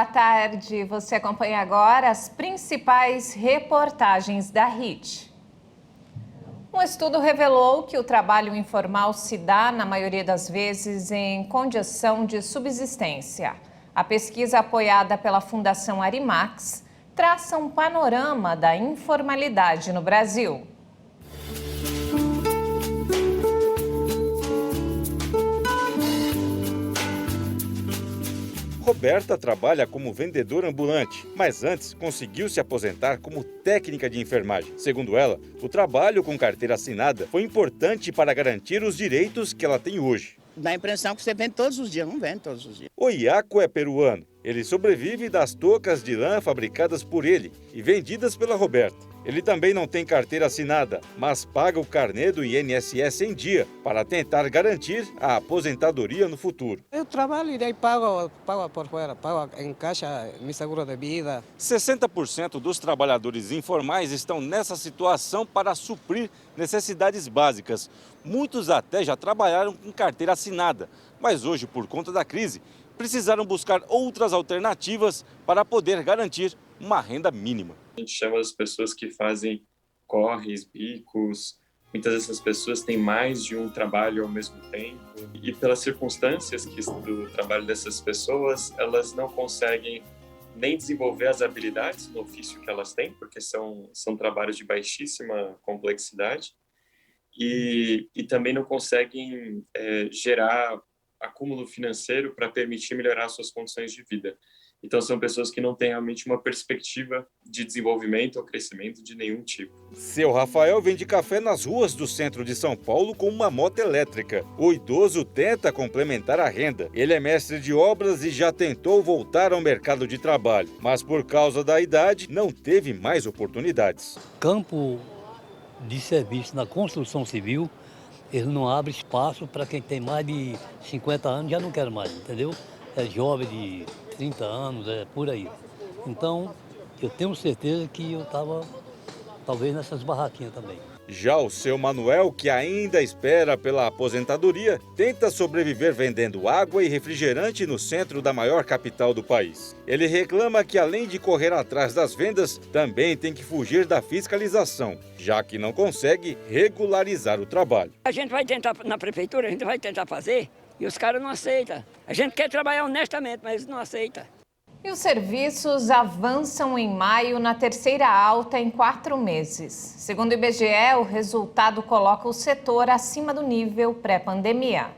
boa tarde. Você acompanha agora as principais reportagens da HIT. Um estudo revelou que o trabalho informal se dá, na maioria das vezes, em condição de subsistência. A pesquisa apoiada pela Fundação Arimax traça um panorama da informalidade no Brasil. Roberta trabalha como vendedora ambulante, mas antes conseguiu se aposentar como técnica de enfermagem. Segundo ela, o trabalho com carteira assinada foi importante para garantir os direitos que ela tem hoje. Dá a impressão que você vende todos os dias, não vende todos os dias. O Iaco é peruano. Ele sobrevive das toucas de lã fabricadas por ele e vendidas pela Roberta. Ele também não tem carteira assinada, mas paga o carnê do INSS em dia para tentar garantir a aposentadoria no futuro. Eu trabalho e daí pago por fora, pago em caixa, meu seguro de vida. 60% dos trabalhadores informais estão nessa situação para suprir necessidades básicas. Muitos até já trabalharam com carteira assinada, mas hoje, por conta da crise, precisaram buscar outras alternativas para poder garantir uma renda mínima. A gente chama as pessoas que fazem corres, bicos. Muitas dessas pessoas têm mais de um trabalho ao mesmo tempo. E pelas circunstâncias do trabalho dessas pessoas, elas não conseguem nem desenvolver as habilidades no ofício que elas têm, porque são trabalhos de baixíssima complexidade. E também não conseguem gerar acúmulo financeiro para permitir melhorar suas condições de vida. Então, são pessoas que não têm realmente uma perspectiva de desenvolvimento ou crescimento de nenhum tipo. Seu Rafael vende café nas ruas do centro de São Paulo com uma moto elétrica. O idoso tenta complementar a renda. Ele é mestre de obras e já tentou voltar ao mercado de trabalho, mas por causa da idade, não teve mais oportunidades. Campo de serviço na construção civil, ele não abre espaço para quem tem mais de 50 anos, já não quer mais, entendeu? É jovem de 30 anos, é por aí. Então, eu tenho certeza que eu estava, talvez, nessas barraquinhas também. Já o seu Manuel, que ainda espera pela aposentadoria, tenta sobreviver vendendo água e refrigerante no centro da maior capital do país. Ele reclama que, além de correr atrás das vendas, também tem que fugir da fiscalização, já que não consegue regularizar o trabalho. A gente vai tentar, na prefeitura, a gente vai tentar fazer e os caras não aceitam. A gente quer trabalhar honestamente, mas eles não aceitam. E os serviços avançam em maio na terceira alta em 4 meses. Segundo o IBGE, o resultado coloca o setor acima do nível pré-pandemia.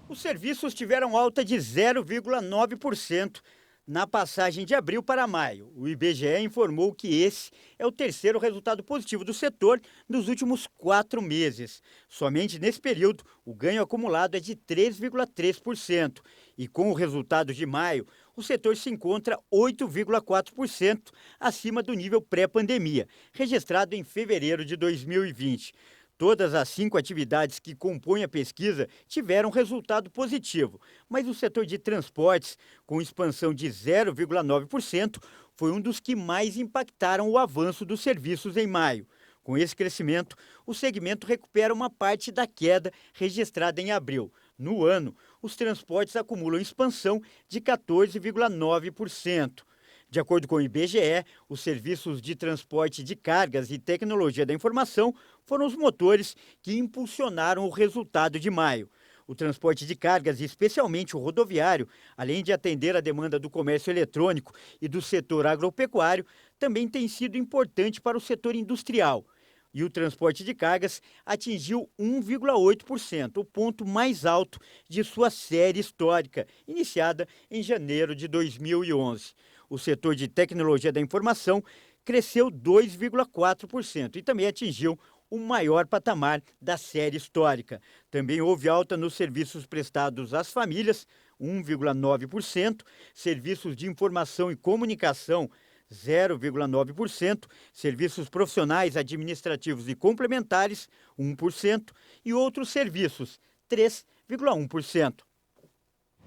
Os serviços tiveram alta de 0,9% na passagem de abril para maio. O IBGE informou que esse é o terceiro resultado positivo do setor nos últimos 4 meses. Somente nesse período, o ganho acumulado é de 3,3%. E com o resultado de maio, o setor se encontra 8,4% acima do nível pré-pandemia, registrado em fevereiro de 2020. Todas as 5 atividades que compõem a pesquisa tiveram resultado positivo, mas o setor de transportes, com expansão de 0,9%, foi um dos que mais impactaram o avanço dos serviços em maio. Com esse crescimento, o segmento recupera uma parte da queda registrada em abril. No ano, os transportes acumulam expansão de 14,9%. De acordo com o IBGE, os serviços de transporte de cargas e tecnologia da informação foram os motores que impulsionaram o resultado de maio. O transporte de cargas, especialmente o rodoviário, além de atender a demanda do comércio eletrônico e do setor agropecuário, também tem sido importante para o setor industrial. E o transporte de cargas atingiu 1,8%, o ponto mais alto de sua série histórica, iniciada em janeiro de 2011. O setor de tecnologia da informação cresceu 2,4% e também atingiu o maior patamar da série histórica. Também houve alta nos serviços prestados às famílias, 1,9%, serviços de informação e comunicação, 0,9%, serviços profissionais, administrativos e complementares, 1%, e outros serviços, 3,1%.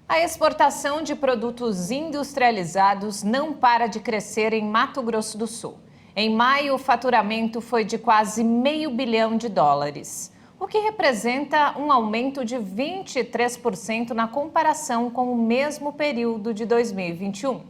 A exportação de produtos industrializados não para de crescer em Mato Grosso do Sul. Em maio, o faturamento foi de quase $500 milhão, o que representa um aumento de 23% na comparação com o mesmo período de 2021.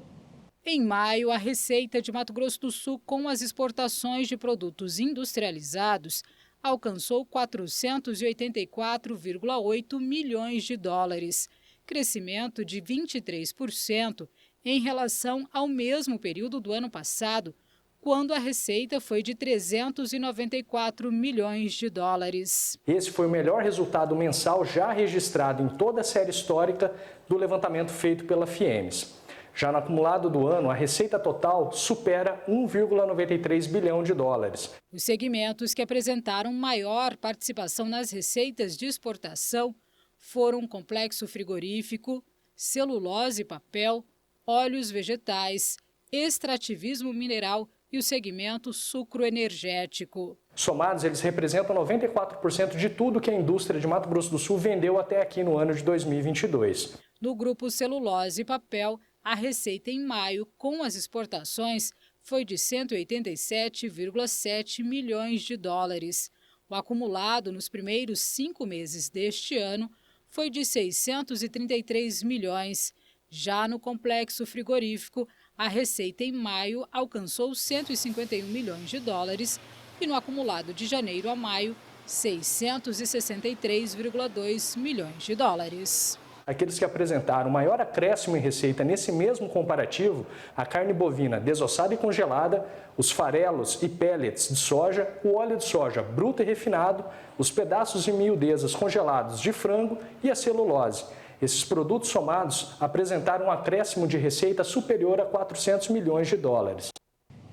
Em maio, a receita de Mato Grosso do Sul com as exportações de produtos industrializados alcançou 484,8 milhões de dólares, crescimento de 23% em relação ao mesmo período do ano passado, quando a receita foi de 394 milhões de dólares. Esse foi o melhor resultado mensal já registrado em toda a série histórica do levantamento feito pela Fiemes. Já no acumulado do ano, a receita total supera 1,93 bilhão de dólares. Os segmentos que apresentaram maior participação nas receitas de exportação foram complexo frigorífico, celulose e papel, óleos vegetais, extrativismo mineral e o segmento sucroenergético. Somados, eles representam 94% de tudo que a indústria de Mato Grosso do Sul vendeu até aqui no ano de 2022. No grupo celulose e papel, a receita em maio, com as exportações, foi de 187,7 milhões de dólares. O acumulado nos primeiros 5 meses deste ano foi de 633 milhões. Já no complexo frigorífico, a receita em maio alcançou 151 milhões de dólares e no acumulado de janeiro a maio, 663,2 milhões de dólares. Aqueles que apresentaram maior acréscimo em receita nesse mesmo comparativo, a carne bovina desossada e congelada, os farelos e pellets de soja, o óleo de soja bruto e refinado, os pedaços e miudezas congelados de frango e a celulose. Esses produtos somados apresentaram um acréscimo de receita superior a 400 milhões de dólares.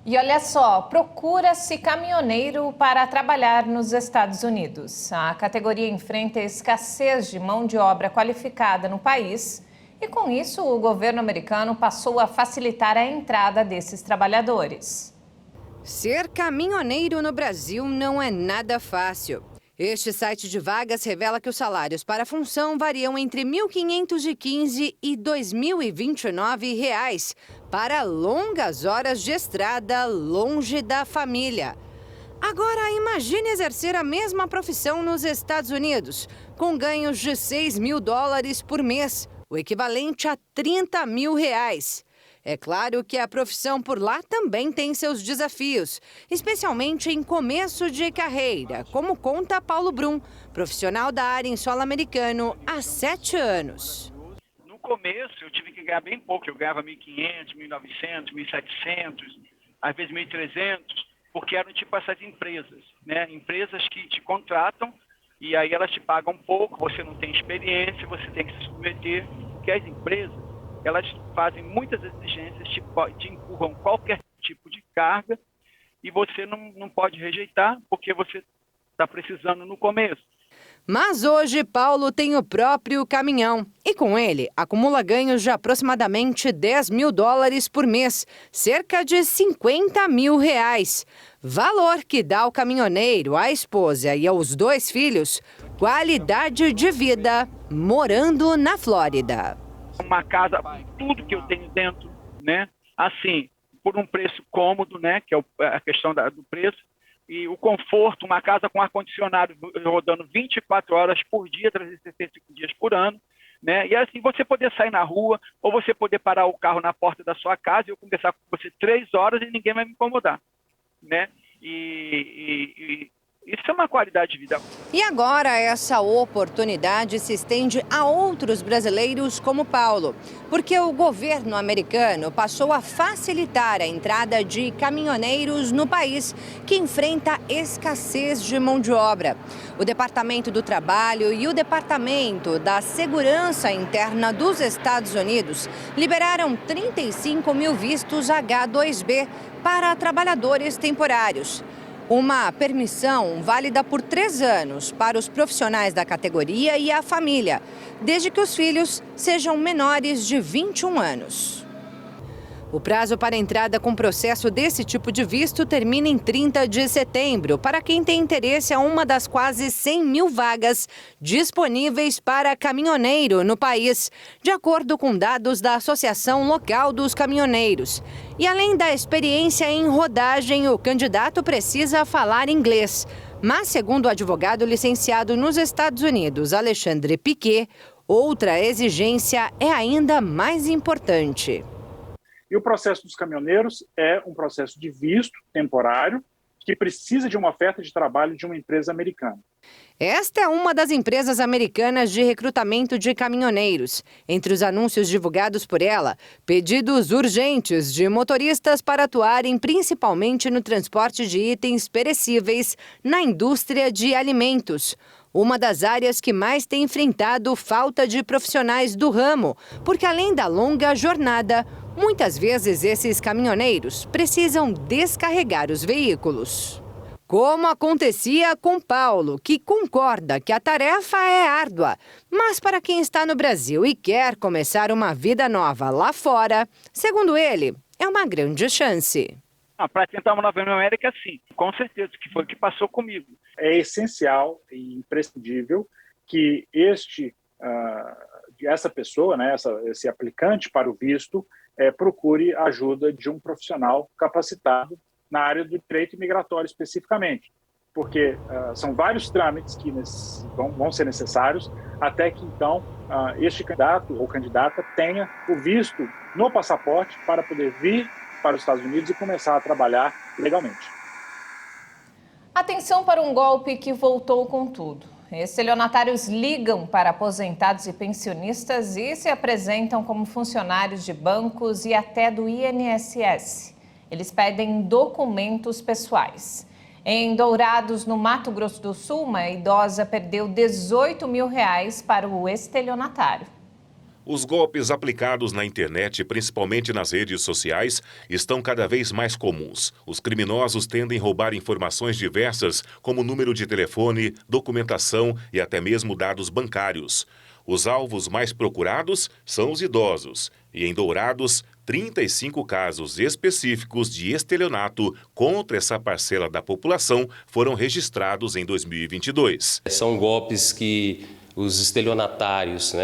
E olha só, procura-se caminhoneiro para trabalhar nos Estados Unidos. A categoria enfrenta escassez de mão de obra qualificada no país e, com isso, o governo americano passou a facilitar a entrada desses trabalhadores. Ser caminhoneiro no Brasil não é nada fácil. Este site de vagas revela que os salários para a função variam entre R$ 1.515 e R$ 2.029 para longas horas de estrada longe da família. Agora, imagine exercer a mesma profissão nos Estados Unidos, com ganhos de $6 mil por mês, o equivalente a R$ 30 mil. É claro que a profissão por lá também tem seus desafios, especialmente em começo de carreira, como conta Paulo Brum, profissional da área em solo americano há 7 anos. No começo eu tive que ganhar bem pouco, eu ganhava 1.500, 1.900, 1.700, às vezes 1.300, porque eram tipo essas empresas, né? Empresas que te contratam e aí elas te pagam pouco, você não tem experiência, você tem que se submeter, porque as empresas elas fazem muitas exigências, te empurram qualquer tipo de carga e você não pode rejeitar porque você está precisando no começo. Mas hoje Paulo tem o próprio caminhão e com ele acumula ganhos de aproximadamente $10 mil por mês, cerca de R$ 50 mil. Valor que dá ao caminhoneiro, à esposa e aos 2 filhos qualidade de vida morando na Flórida. Uma casa, tudo que eu tenho dentro, né? Assim, por um preço cômodo, né? Que é a questão do preço. E o conforto, uma casa com ar-condicionado rodando 24 horas por dia, 365 dias por ano, né? E assim, você poder sair na rua, ou você poder parar o carro na porta da sua casa e eu conversar com você 3 horas e ninguém vai me incomodar, né? Isso é uma qualidade de vida. E agora essa oportunidade se estende a outros brasileiros como Paulo, porque o governo americano passou a facilitar a entrada de caminhoneiros no país que enfrenta escassez de mão de obra. O Departamento do Trabalho e o Departamento da Segurança Interna dos Estados Unidos liberaram 35 mil vistos H-2B para trabalhadores temporários. Uma permissão válida por 3 anos para os profissionais da categoria e a família, desde que os filhos sejam menores de 21 anos. O prazo para entrada com processo desse tipo de visto termina em 30 de setembro, para quem tem interesse a uma das quase 100 mil vagas disponíveis para caminhoneiro no país, de acordo com dados da Associação Local dos Caminhoneiros. E além da experiência em rodagem, o candidato precisa falar inglês. Mas, segundo o advogado licenciado nos Estados Unidos, Alexandre Piquet, outra exigência é ainda mais importante. E o processo dos caminhoneiros é um processo de visto temporário que precisa de uma oferta de trabalho de uma empresa americana. Esta é uma das empresas americanas de recrutamento de caminhoneiros. Entre os anúncios divulgados por ela, pedidos urgentes de motoristas para atuarem principalmente no transporte de itens perecíveis na indústria de alimentos. Uma das áreas que mais tem enfrentado falta de profissionais do ramo, porque além da longa jornada, muitas vezes esses caminhoneiros precisam descarregar os veículos. Como acontecia com Paulo, que concorda que a tarefa é árdua, mas para quem está no Brasil e quer começar uma vida nova lá fora, segundo ele, é uma grande chance. Para tentar uma nova América, sim, com certeza, que foi o que passou comigo. É essencial e imprescindível que essa pessoa, né, esse aplicante para o visto, procure a ajuda de um profissional capacitado na área do direito migratório especificamente, porque são vários trâmites que vão ser necessários até que, então, este candidato ou candidata tenha o visto no passaporte para poder vir para os Estados Unidos e começar a trabalhar legalmente. Atenção para um golpe que voltou com tudo. Estelionatários ligam para aposentados e pensionistas e se apresentam como funcionários de bancos e até do INSS. Eles pedem documentos pessoais. Em Dourados, no Mato Grosso do Sul, uma idosa perdeu R$18 mil para o estelionatário. Os golpes aplicados na internet, principalmente nas redes sociais, estão cada vez mais comuns. Os criminosos tendem a roubar informações diversas, como número de telefone, documentação e até mesmo dados bancários. Os alvos mais procurados são os idosos. E em Dourados, 35 casos específicos de estelionato contra essa parcela da população foram registrados em 2022. São golpes que os estelionatários,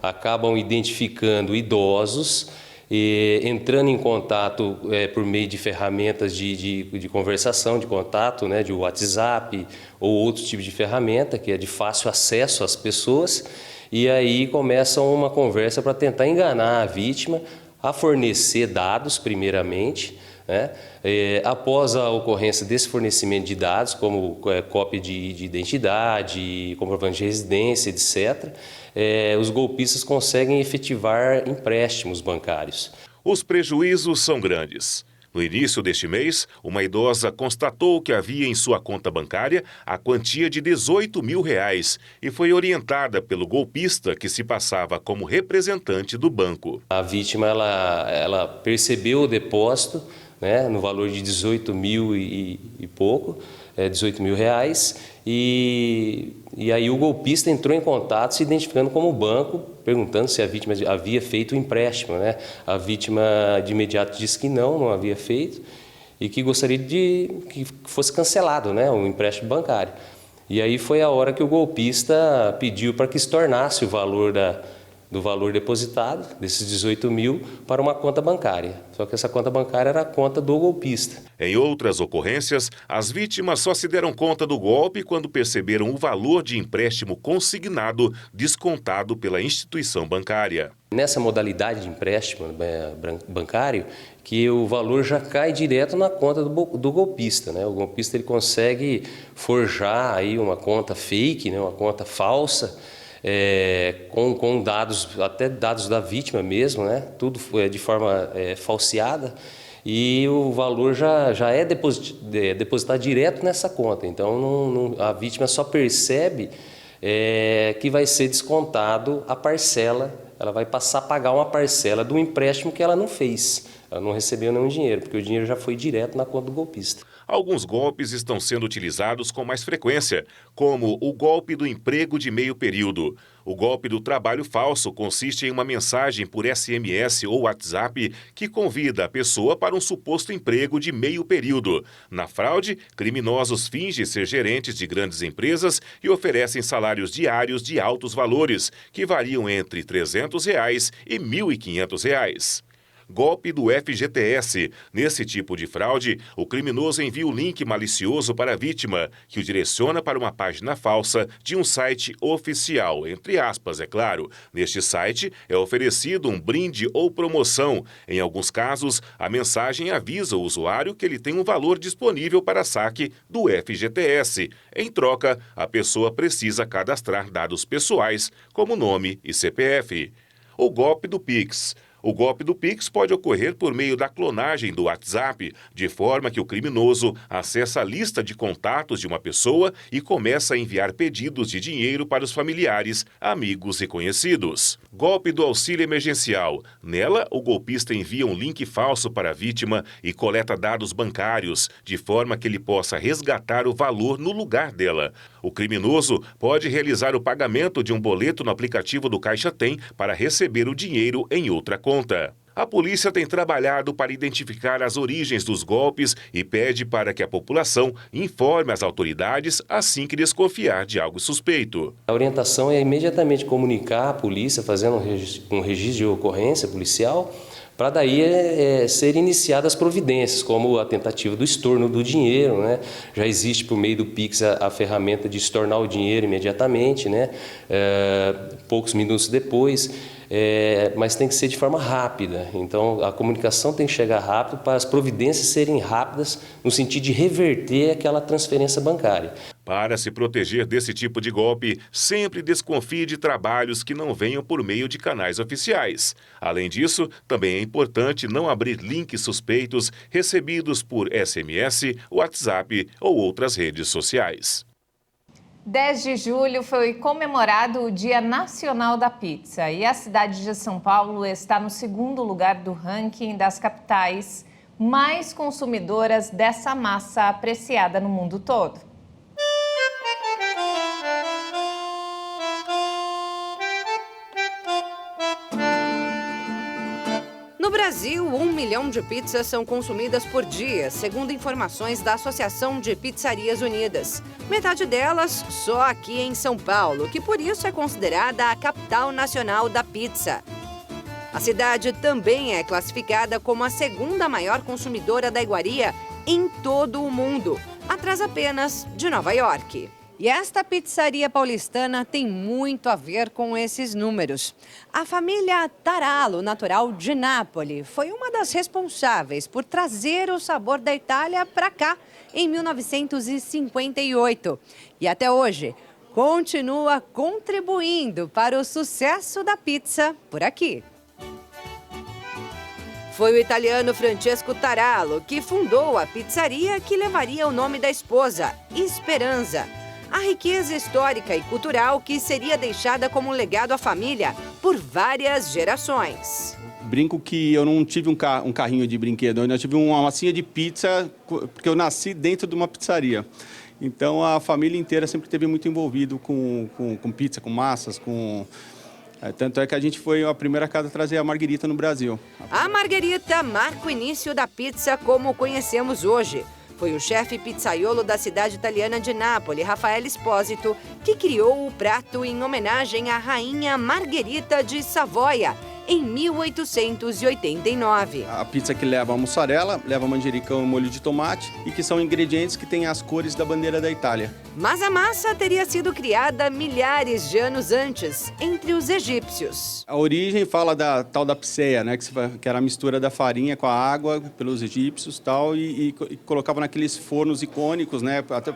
acabam identificando idosos e entrando em contato por meio de ferramentas de conversação, de contato, de WhatsApp ou outro tipo de ferramenta que é de fácil acesso às pessoas. E aí começam uma conversa para tentar enganar a vítima, a fornecer dados primeiramente, após a ocorrência desse fornecimento de dados, como cópia de identidade, comprovante de residência, etc., os golpistas conseguem efetivar empréstimos bancários. Os prejuízos são grandes. No início deste mês, uma idosa constatou que havia em sua conta bancária a quantia de R$18 mil e foi orientada pelo golpista que se passava como representante do banco. A vítima ela percebeu o depósito, no valor de 18 mil e pouco, 18 mil reais, e aí o golpista entrou em contato se identificando como banco, perguntando se a vítima havia feito o empréstimo. A vítima de imediato disse que não havia feito e que gostaria que fosse cancelado o empréstimo bancário. E aí foi a hora que o golpista pediu para que se tornasse o valor do valor depositado, desses 18 mil, para uma conta bancária. Só que essa conta bancária era a conta do golpista. Em outras ocorrências, as vítimas só se deram conta do golpe quando perceberam o valor de empréstimo consignado descontado pela instituição bancária. Nessa modalidade de empréstimo bancário, que o valor já cai direto na conta do golpista. O golpista ele consegue forjar aí uma conta fake, uma conta falsa, com dados, até dados da vítima mesmo, tudo de forma falseada, e o valor já é depositado direto nessa conta. Então a vítima só percebe que vai ser descontado a parcela, ela vai passar a pagar uma parcela do empréstimo que ela não fez. Ela não recebeu nenhum dinheiro, porque o dinheiro já foi direto na conta do golpista. Alguns golpes estão sendo utilizados com mais frequência, como o golpe do emprego de meio período. O golpe do trabalho falso consiste em uma mensagem por SMS ou WhatsApp que convida a pessoa para um suposto emprego de meio período. Na fraude, criminosos fingem ser gerentes de grandes empresas e oferecem salários diários de altos valores, que variam entre R$300 e R$1.500. golpe do FGTS. Nesse tipo de fraude, o criminoso envia o link malicioso para a vítima, que o direciona para uma página falsa de um site oficial, entre aspas, é claro. Neste site é oferecido um brinde ou promoção. Em alguns casos, a mensagem avisa o usuário que ele tem um valor disponível para saque do FGTS. Em troca, a pessoa precisa cadastrar dados pessoais, como nome e CPF. O golpe do Pix. O golpe do Pix pode ocorrer por meio da clonagem do WhatsApp, de forma que o criminoso acessa a lista de contatos de uma pessoa e começa a enviar pedidos de dinheiro para os familiares, amigos e conhecidos. Golpe do auxílio emergencial. Nela, o golpista envia um link falso para a vítima e coleta dados bancários, de forma que ele possa resgatar o valor no lugar dela. O criminoso pode realizar o pagamento de um boleto no aplicativo do Caixa Tem para receber o dinheiro em outra conta. A polícia tem trabalhado para identificar as origens dos golpes e pede para que a população informe as autoridades assim que desconfiar de algo suspeito. A orientação é imediatamente comunicar à polícia, fazendo um registro de ocorrência policial, para daí serem iniciadas providências, como a tentativa do estorno do dinheiro, né? Já existe por meio do Pix a ferramenta de estornar o dinheiro imediatamente, né? Poucos minutos depois, mas tem que ser de forma rápida. Então, a comunicação tem que chegar rápido para as providências serem rápidas no sentido de reverter aquela transferência bancária. Para se proteger desse tipo de golpe, sempre desconfie de trabalhos que não venham por meio de canais oficiais. Além disso, também é importante não abrir links suspeitos recebidos por SMS, WhatsApp ou outras redes sociais. 10 de julho foi comemorado o Dia Nacional da Pizza e a cidade de São Paulo está no segundo lugar do ranking das capitais mais consumidoras dessa massa apreciada no mundo todo. No Brasil, 1 milhão de pizzas são consumidas por dia, segundo informações da Associação de Pizzarias Unidas. Metade delas só aqui em São Paulo, que por isso é considerada a capital nacional da pizza. A cidade também é classificada como a segunda maior consumidora da iguaria em todo o mundo, atrás apenas de Nova York. E esta pizzaria paulistana tem muito a ver com esses números. A família Tarallo, natural de Nápoles, foi uma das responsáveis por trazer o sabor da Itália para cá em 1958. E até hoje, continua contribuindo para o sucesso da pizza por aqui. Foi o italiano Francesco Tarallo que fundou a pizzaria que levaria o nome da esposa, Esperanza. A riqueza histórica e cultural que seria deixada como um legado à família por várias gerações. Brinco que eu não tive um carrinho de brinquedo, eu tive uma massinha de pizza, porque eu nasci dentro de uma pizzaria. Então a família inteira sempre esteve muito envolvido com pizza, com massas, tanto é que a gente foi a primeira casa a trazer a margherita no Brasil. A margherita marca o início da pizza como conhecemos hoje. Foi o chefe pizzaiolo da cidade italiana de Nápoles, Rafael Espósito, que criou o prato em homenagem à rainha Margherita de Savoia, em 1889. A pizza que leva a mussarela, leva manjericão e molho de tomate e que são ingredientes que têm as cores da bandeira da Itália. Mas a massa teria sido criada milhares de anos antes, entre os egípcios. A origem fala da tal da pseia, né, que era a mistura da farinha com a água pelos egípcios tal, e colocava naqueles fornos icônicos, né, até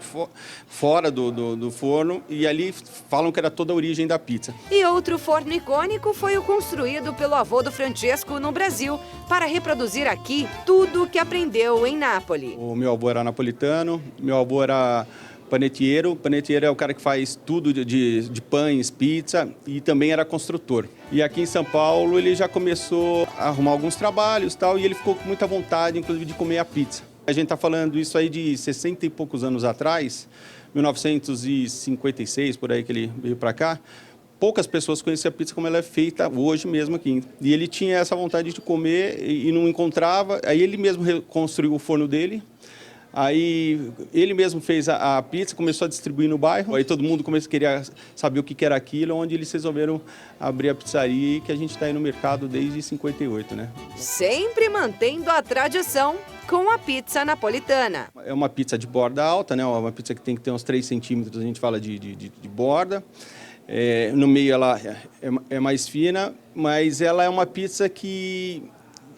fora do forno, e ali falam que era toda a origem da pizza. E outro forno icônico foi o construído pelo avô do Francesco no Brasil, para reproduzir aqui tudo o que aprendeu em Nápoles. O meu avô era napolitano, meu avô era panettiere. Panettiere é o cara que faz tudo de pães, pizza, e também era construtor. E aqui em São Paulo ele já começou a arrumar alguns trabalhos tal, e ele ficou com muita vontade, inclusive, de comer a pizza. A gente está falando isso aí de 60 e poucos anos atrás, 1956, por aí que ele veio para cá. Poucas pessoas conheciam a pizza como ela é feita hoje mesmo aqui. E ele tinha essa vontade de comer e não encontrava. Aí ele mesmo construiu o forno dele, Aí ele mesmo fez a pizza, começou a distribuir no bairro. Aí todo mundo queria saber o que era aquilo, onde eles resolveram abrir a pizzaria, que a gente está aí no mercado desde 58, né? Sempre mantendo a tradição com a pizza napolitana. É uma pizza de borda alta, né? Uma pizza que tem que ter uns 3 centímetros, a gente fala de borda. No meio ela é mais fina, mas ela é uma pizza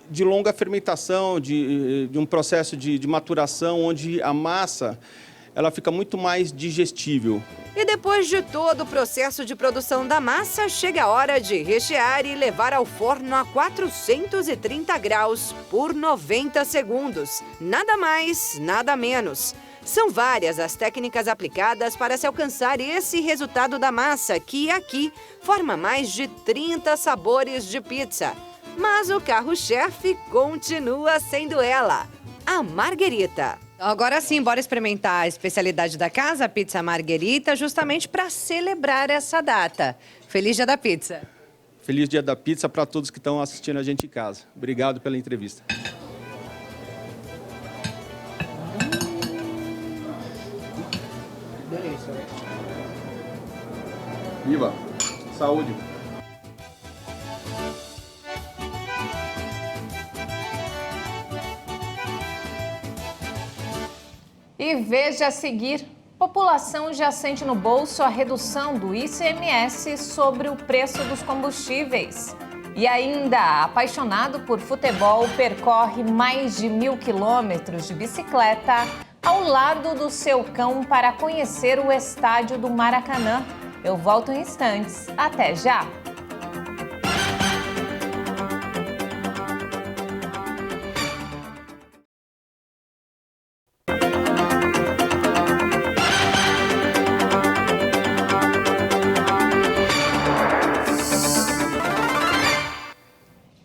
de longa fermentação, de um processo de maturação, onde a massa ela fica muito mais digestível. E depois de todo o processo de produção da massa, chega a hora de rechear e levar ao forno a 430 graus por 90 segundos. Nada mais, nada menos. São várias as técnicas aplicadas para se alcançar esse resultado da massa, que aqui forma mais de 30 sabores de pizza. Mas o carro-chefe continua sendo ela, a Margherita. Agora sim, bora experimentar a especialidade da casa, a pizza Margherita, justamente para celebrar essa data. Feliz Dia da Pizza. Feliz Dia da Pizza para todos que estão assistindo a gente em casa. Obrigado pela entrevista. Delícia. Viva! Saúde! E veja a seguir, população já sente no bolso a redução do ICMS sobre o preço dos combustíveis. E ainda, apaixonado por futebol, percorre mais de 1.000 quilômetros de bicicleta ao lado do seu cão para conhecer o estádio do Maracanã. Eu volto em instantes. Até já!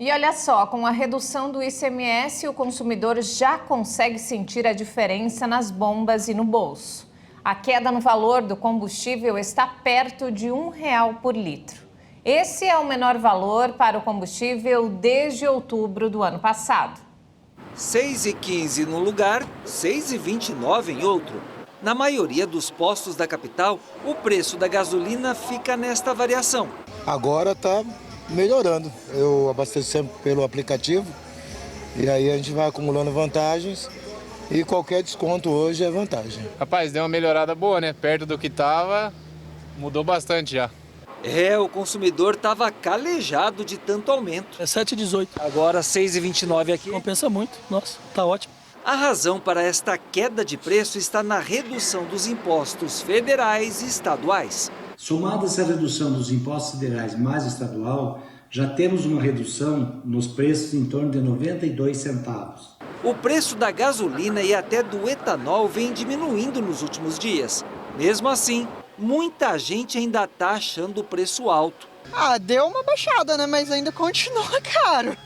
E olha só, com a redução do ICMS, o consumidor já consegue sentir a diferença nas bombas e no bolso. A queda no valor do combustível está perto de R$1 por litro. Esse é o menor valor para o combustível desde outubro do ano passado. R$ 6,15 num lugar, R$ 6,29 em outro. Na maioria dos postos da capital, o preço da gasolina fica nesta variação. Agora está melhorando. Eu abasteço sempre pelo aplicativo e aí a gente vai acumulando vantagens e qualquer desconto hoje é vantagem. Rapaz, deu uma melhorada boa, né? Perto do que estava, mudou bastante já. O consumidor estava calejado de tanto aumento. É 7,18. Agora 6,29 aqui. Compensa muito. Nossa, tá ótimo. A razão para esta queda de preço está na redução dos impostos federais e estaduais. Somada essa redução dos impostos federais mais estadual, já temos uma redução nos preços em torno de 92 centavos. O preço da gasolina e até do etanol vem diminuindo nos últimos dias. Mesmo assim, muita gente ainda está achando o preço alto. Deu uma baixada, né? Mas ainda continua caro.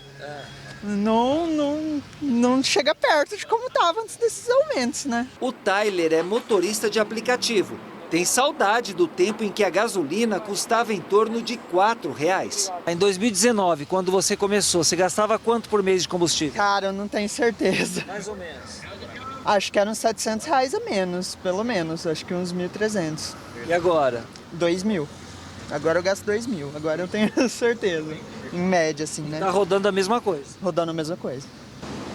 Não chega perto de como estava antes desses aumentos, né? O Tyler é motorista de aplicativo. Tem saudade do tempo em que a gasolina custava em torno de R$4. Em 2019, quando você começou, você gastava quanto por mês de combustível? Cara, eu não tenho certeza. Mais ou menos. Acho que eram R$700 a menos, pelo menos. Acho que uns 1.300. E agora? 2.000. Agora eu gasto 2.000. Agora eu tenho certeza. Em média, assim, né? Tá rodando a mesma coisa? Rodando a mesma coisa.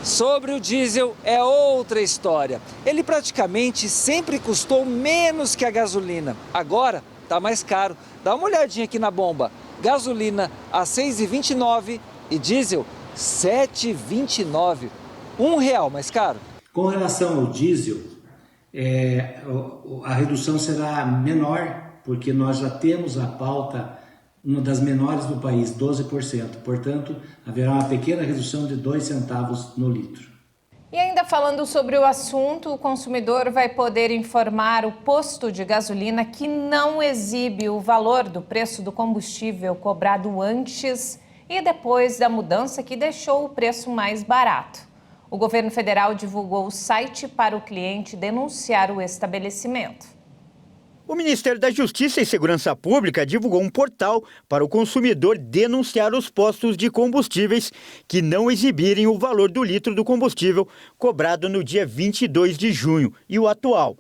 Sobre o diesel é outra história. Ele praticamente sempre custou menos que a gasolina. Agora tá mais caro. Dá uma olhadinha aqui na bomba. Gasolina a R$ 6,29 e diesel R$ 7,29. R$1 mais caro. Com relação ao diesel, a redução será menor, porque nós já temos a pauta, uma das menores do país, 12%. Portanto, haverá uma pequena redução de 2 centavos no litro. E ainda falando sobre o assunto, o consumidor vai poder informar o posto de gasolina que não exibe o valor do preço do combustível cobrado antes e depois da mudança que deixou o preço mais barato. O governo federal divulgou o site para o cliente denunciar o estabelecimento. O Ministério da Justiça e Segurança Pública divulgou um portal para o consumidor denunciar os postos de combustíveis que não exibirem o valor do litro do combustível cobrado no dia 22 de junho e o atual.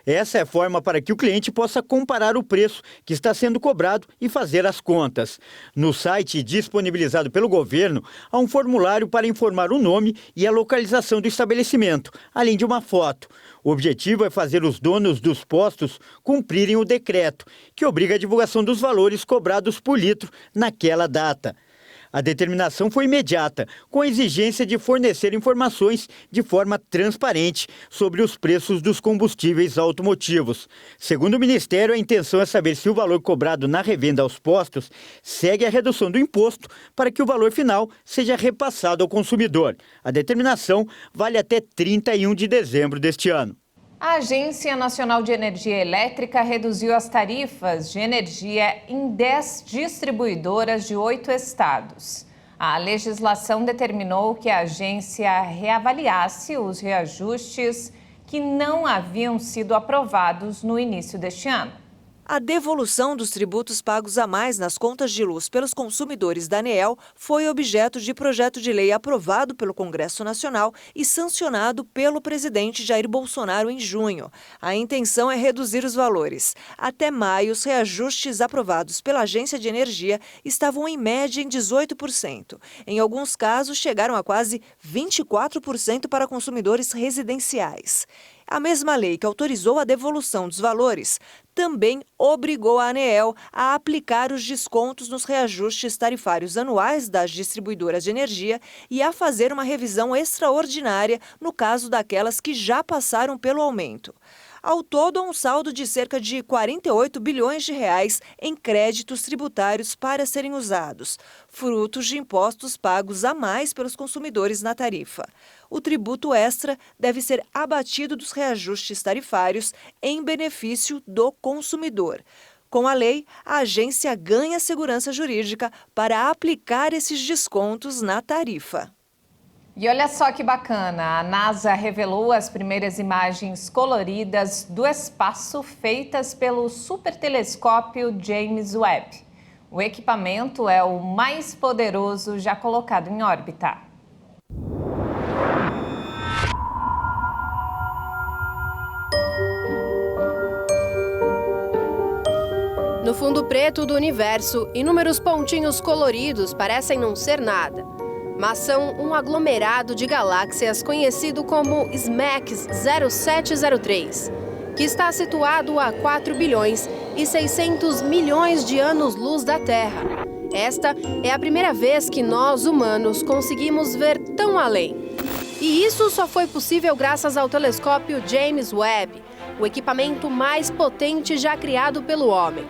Essa é a forma para que o cliente possa comparar o preço que está sendo cobrado e fazer as contas. No site disponibilizado pelo governo, há um formulário para informar o nome e a localização do estabelecimento, além de uma foto. O objetivo é fazer os donos dos postos cumprirem o decreto, que obriga a divulgação dos valores cobrados por litro naquela data. A determinação foi imediata, com a exigência de fornecer informações de forma transparente sobre os preços dos combustíveis automotivos. Segundo o Ministério, a intenção é saber se o valor cobrado na revenda aos postos segue a redução do imposto para que o valor final seja repassado ao consumidor. A determinação vale até 31 de dezembro deste ano. A Agência Nacional de Energia Elétrica reduziu as tarifas de energia em 10 distribuidoras de 8 estados. A legislação determinou que a agência reavaliasse os reajustes que não haviam sido aprovados no início deste ano. A devolução dos tributos pagos a mais nas contas de luz pelos consumidores da ANEEL foi objeto de projeto de lei aprovado pelo Congresso Nacional e sancionado pelo presidente Jair Bolsonaro em junho. A intenção é reduzir os valores. Até maio, os reajustes aprovados pela Agência de Energia estavam em média em 18%. Em alguns casos, chegaram a quase 24% para consumidores residenciais. A mesma lei que autorizou a devolução dos valores também obrigou a ANEEL a aplicar os descontos nos reajustes tarifários anuais das distribuidoras de energia e a fazer uma revisão extraordinária no caso daquelas que já passaram pelo aumento. Ao todo, há um saldo de cerca de 48 bilhões de reais em créditos tributários para serem usados, frutos de impostos pagos a mais pelos consumidores na tarifa. O tributo extra deve ser abatido dos reajustes tarifários em benefício do consumidor. Com a lei, a agência ganha segurança jurídica para aplicar esses descontos na tarifa. E olha só que bacana, a NASA revelou as primeiras imagens coloridas do espaço feitas pelo supertelescópio James Webb. O equipamento é o mais poderoso já colocado em órbita. No fundo preto do universo, inúmeros pontinhos coloridos parecem não ser nada, mas são um aglomerado de galáxias conhecido como SMACS 0703, que está situado a 4 bilhões e 600 milhões de anos-luz da Terra. Esta é a primeira vez que nós, humanos, conseguimos ver tão além. E isso só foi possível graças ao telescópio James Webb, o equipamento mais potente já criado pelo homem.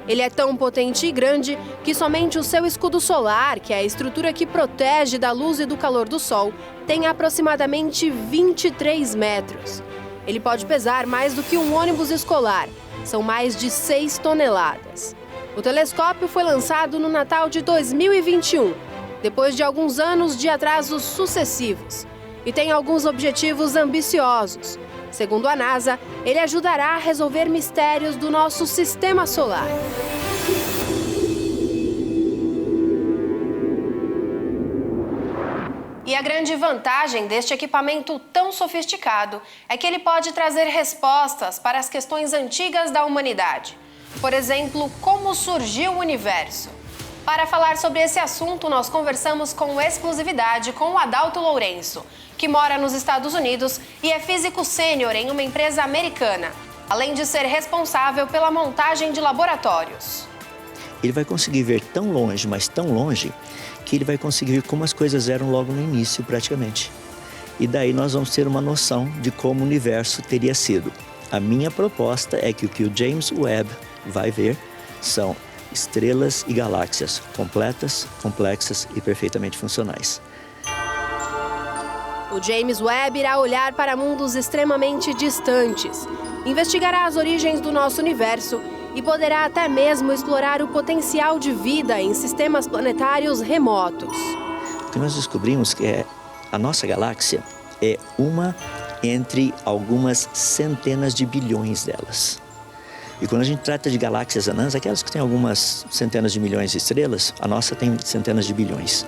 Ele é tão potente e grande que somente o seu escudo solar, que é a estrutura que protege da luz e do calor do Sol, tem aproximadamente 23 metros. Ele pode pesar mais do que um ônibus escolar, são mais de 6 toneladas. O telescópio foi lançado no Natal de 2021, depois de alguns anos de atrasos sucessivos, e tem alguns objetivos ambiciosos. Segundo a NASA, ele ajudará a resolver mistérios do nosso sistema solar. E a grande vantagem deste equipamento tão sofisticado é que ele pode trazer respostas para as questões antigas da humanidade. Por exemplo, como surgiu o universo? Para falar sobre esse assunto, nós conversamos com exclusividade com o Adalto Lourenço, que mora nos Estados Unidos e é físico sênior em uma empresa americana, além de ser responsável pela montagem de laboratórios. Ele vai conseguir ver tão longe, mas tão longe, que ele vai conseguir ver como as coisas eram logo no início, praticamente. E daí nós vamos ter uma noção de como o universo teria sido. A minha proposta é que o James Webb vai ver são estrelas e galáxias completas, complexas e perfeitamente funcionais. O James Webb irá olhar para mundos extremamente distantes, investigará as origens do nosso universo e poderá até mesmo explorar o potencial de vida em sistemas planetários remotos. O que nós descobrimos que a nossa galáxia é uma entre algumas centenas de bilhões delas. E quando a gente trata de galáxias anãs, aquelas que têm algumas centenas de milhões de estrelas, a nossa tem centenas de bilhões.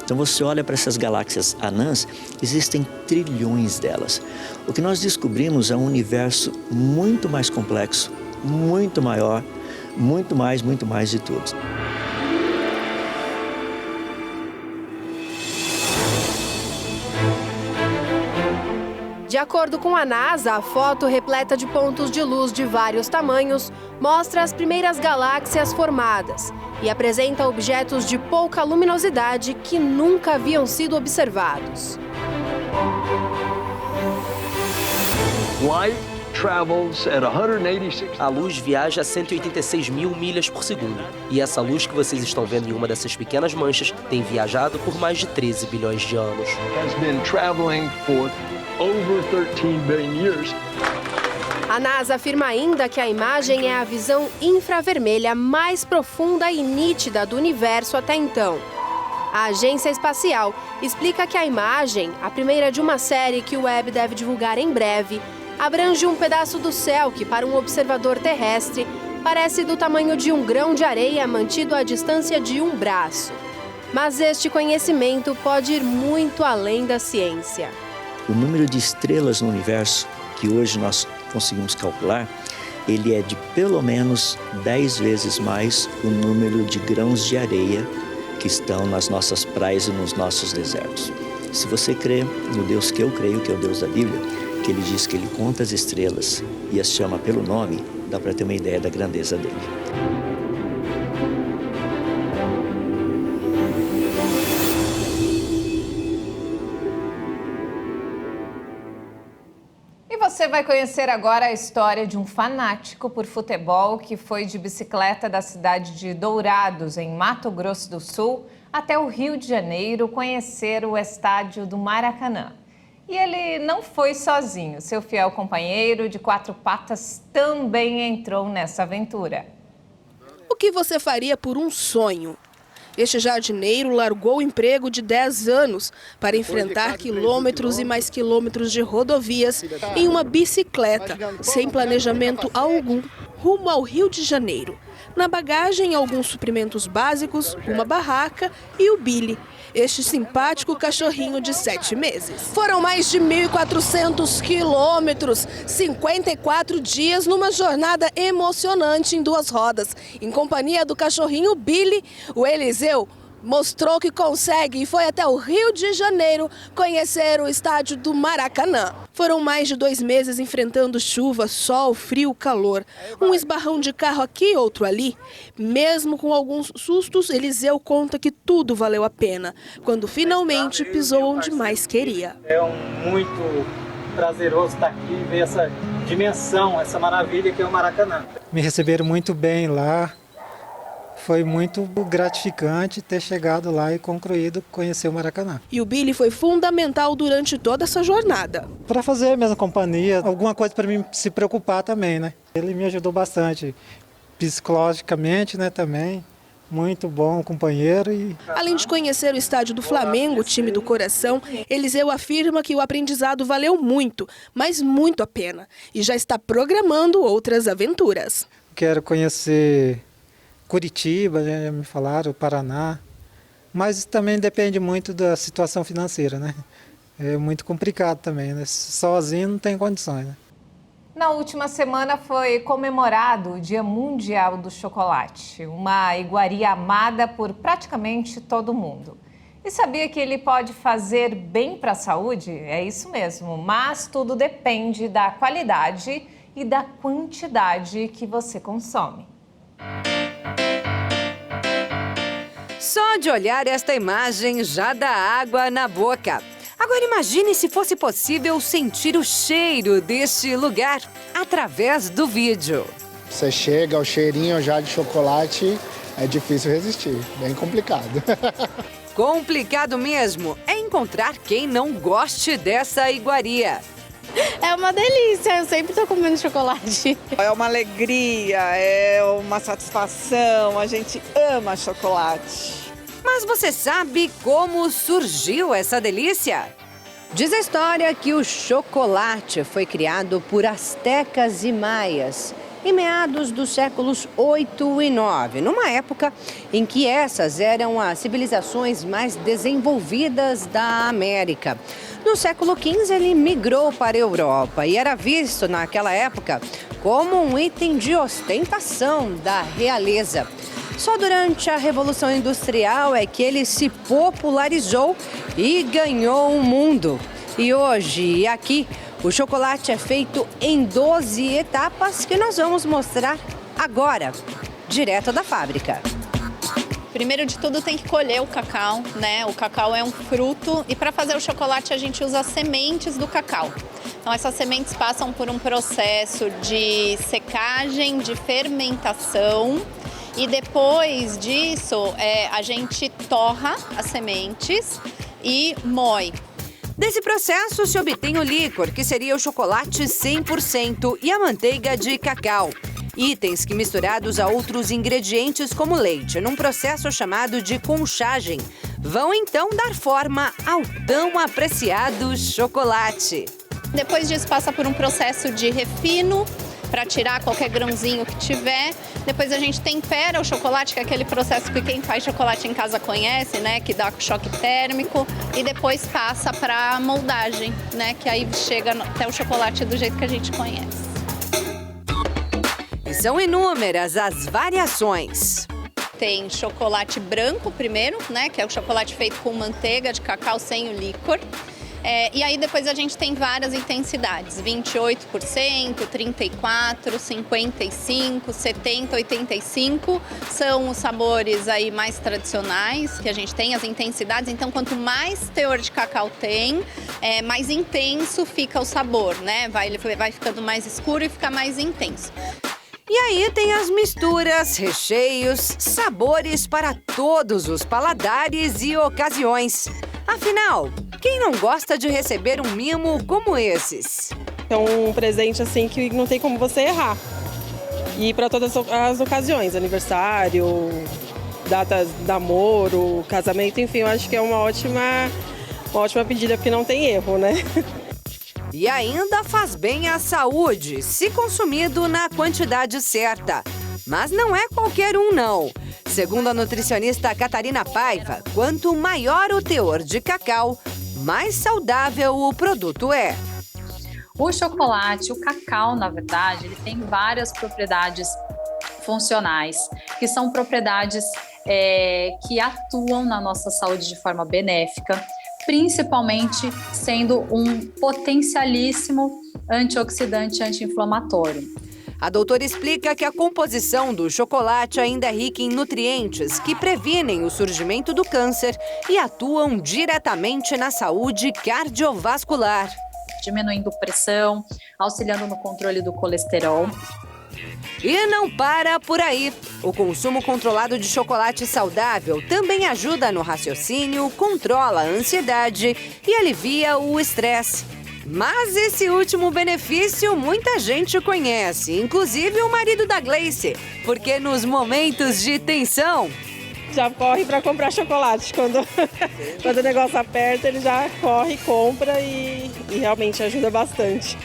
Então você olha para essas galáxias anãs, existem trilhões delas. O que nós descobrimos é um universo muito mais complexo, muito maior, muito mais de tudo. De acordo com a NASA, a foto repleta de pontos de luz de vários tamanhos mostra as primeiras galáxias formadas e apresenta objetos de pouca luminosidade que nunca haviam sido observados. A luz viaja a 186 mil milhas por segundo. E essa luz que vocês estão vendo em uma dessas pequenas manchas tem viajado por mais de 13 bilhões de anos. A NASA afirma ainda que a imagem é a visão infravermelha mais profunda e nítida do universo até então. A agência espacial explica que a imagem, a primeira de uma série que o Webb deve divulgar em breve, abrange um pedaço do céu que, para um observador terrestre, parece do tamanho de um grão de areia mantido à distância de um braço. Mas este conhecimento pode ir muito além da ciência. O número de estrelas no universo, que hoje nós conseguimos calcular, ele é de pelo menos 10 vezes mais o número de grãos de areia que estão nas nossas praias e nos nossos desertos. Se você crê no Deus que eu creio, que é o Deus da Bíblia, que ele diz que ele conta as estrelas e as chama pelo nome, dá para ter uma ideia da grandeza dele. Você vai conhecer agora a história de um fanático por futebol que foi de bicicleta da cidade de Dourados, em Mato Grosso do Sul, até o Rio de Janeiro conhecer o estádio do Maracanã. E ele não foi sozinho, seu fiel companheiro de 4 patas também entrou nessa aventura. O que você faria por um sonho? Este jardineiro largou o emprego de 10 anos para enfrentar quilômetros e mais quilômetros de rodovias em uma bicicleta, sem planejamento algum, rumo ao Rio de Janeiro. Na bagagem, alguns suprimentos básicos, uma barraca e o Billy, este simpático cachorrinho de 7 meses. Foram mais de 1.400 quilômetros, 54 dias numa jornada emocionante em 2 rodas. Em companhia do cachorrinho Billy, o Eliseu mostrou que consegue e foi até o Rio de Janeiro conhecer o estádio do Maracanã. Foram mais de 2 meses enfrentando chuva, sol, frio, calor. Um esbarrão de carro aqui, outro ali. Mesmo com alguns sustos, Eliseu conta que tudo valeu a pena, quando finalmente pisou onde mais queria. É muito prazeroso estar aqui e ver essa dimensão, essa maravilha que é o Maracanã. Me receberam muito bem lá. Foi muito gratificante ter chegado lá e concluído conhecer o Maracanã. E o Billy foi fundamental durante toda essa jornada. Para fazer a mesma companhia, alguma coisa para mim se preocupar também, né? Ele me ajudou bastante, psicologicamente, né, também. Muito bom companheiro. Além de conhecer o estádio do Flamengo, o time do coração, Eliseu afirma que o aprendizado valeu muito, mas muito a pena. E já está programando outras aventuras. Quero conhecer Curitiba, já me falaram, Paraná, mas também depende muito da situação financeira, né? É muito complicado também, né? Sozinho não tem condições, né? Na última semana foi comemorado o Dia Mundial do Chocolate, uma iguaria amada por praticamente todo mundo. E sabia que ele pode fazer bem para a saúde? É isso mesmo, mas tudo depende da qualidade e da quantidade que você consome. Só de olhar esta imagem já dá água na boca. Agora imagine se fosse possível sentir o cheiro deste lugar através do vídeo. Você chega ao cheirinho já de chocolate, é difícil resistir, bem complicado. Complicado mesmo é encontrar quem não goste dessa iguaria. É uma delícia, eu sempre tô comendo chocolate. É uma alegria, é uma satisfação, a gente ama chocolate. Mas você sabe como surgiu essa delícia? Diz a história que o chocolate foi criado por astecas e maias em meados dos séculos 8 e 9, numa época em que essas eram as civilizações mais desenvolvidas da América. No século XV, ele migrou para a Europa e era visto naquela época como um item de ostentação da realeza. Só durante a Revolução Industrial é que ele se popularizou e ganhou o mundo. E hoje, aqui, o chocolate é feito em 12 etapas que nós vamos mostrar agora, direto da fábrica. Primeiro de tudo tem que colher o cacau, né? O cacau é um fruto e para fazer o chocolate a gente usa as sementes do cacau. Então essas sementes passam por um processo de secagem, de fermentação e depois disso a gente torra as sementes e moe. Desse processo se obtém o líquor, que seria o chocolate 100%, e a manteiga de cacau. Itens que misturados a outros ingredientes como leite, num processo chamado de conchagem, vão então dar forma ao tão apreciado chocolate. Depois disso passa por um processo de refino para tirar qualquer grãozinho que tiver. Depois a gente tempera o chocolate, que é aquele processo que quem faz chocolate em casa conhece, né? Que dá choque térmico. E depois passa para a moldagem, né? Que aí chega até o chocolate do jeito que a gente conhece. E são inúmeras as variações. Tem chocolate branco primeiro, né? Que é o chocolate feito com manteiga de cacau sem o líquor. E aí depois a gente tem várias intensidades, 28%, 34%, 55%, 70%, 85%. São os sabores aí mais tradicionais que a gente tem, as intensidades. Então, quanto mais teor de cacau tem, mais intenso fica o sabor, né? Ele vai ficando mais escuro e fica mais intenso. E aí tem as misturas, recheios, sabores para todos os paladares e ocasiões. Afinal, quem não gosta de receber um mimo como esses? É um presente assim que não tem como você errar. E para todas as ocasiões, aniversário, datas de namoro, casamento, enfim, eu acho que é uma ótima pedida, porque não tem erro, né? E ainda faz bem à saúde, se consumido na quantidade certa. Mas não é qualquer um, não. Segundo a nutricionista Catarina Paiva, quanto maior o teor de cacau, mais saudável o produto é. O chocolate, o cacau, na verdade, ele tem várias propriedades funcionais, que são propriedades que atuam na nossa saúde de forma benéfica, principalmente sendo um potencialíssimo antioxidante anti-inflamatório. A doutora explica que a composição do chocolate ainda é rica em nutrientes que previnem o surgimento do câncer e atuam diretamente na saúde cardiovascular. Diminuindo pressão, auxiliando no controle do colesterol. E não para por aí. O consumo controlado de chocolate saudável também ajuda no raciocínio, controla a ansiedade e alivia o estresse. Mas esse último benefício muita gente conhece, inclusive o marido da Gleice, porque nos momentos de tensão... Já corre para comprar chocolate. Quando o negócio aperta, ele já corre, compra e realmente ajuda bastante.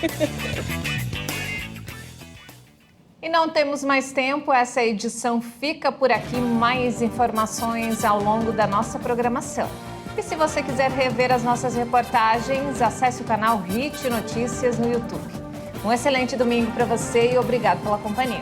E não temos mais tempo, essa edição fica por aqui. Mais informações ao longo da nossa programação. E se você quiser rever as nossas reportagens, acesse o canal HIT Notícias no YouTube. Um excelente domingo para você e obrigado pela companhia.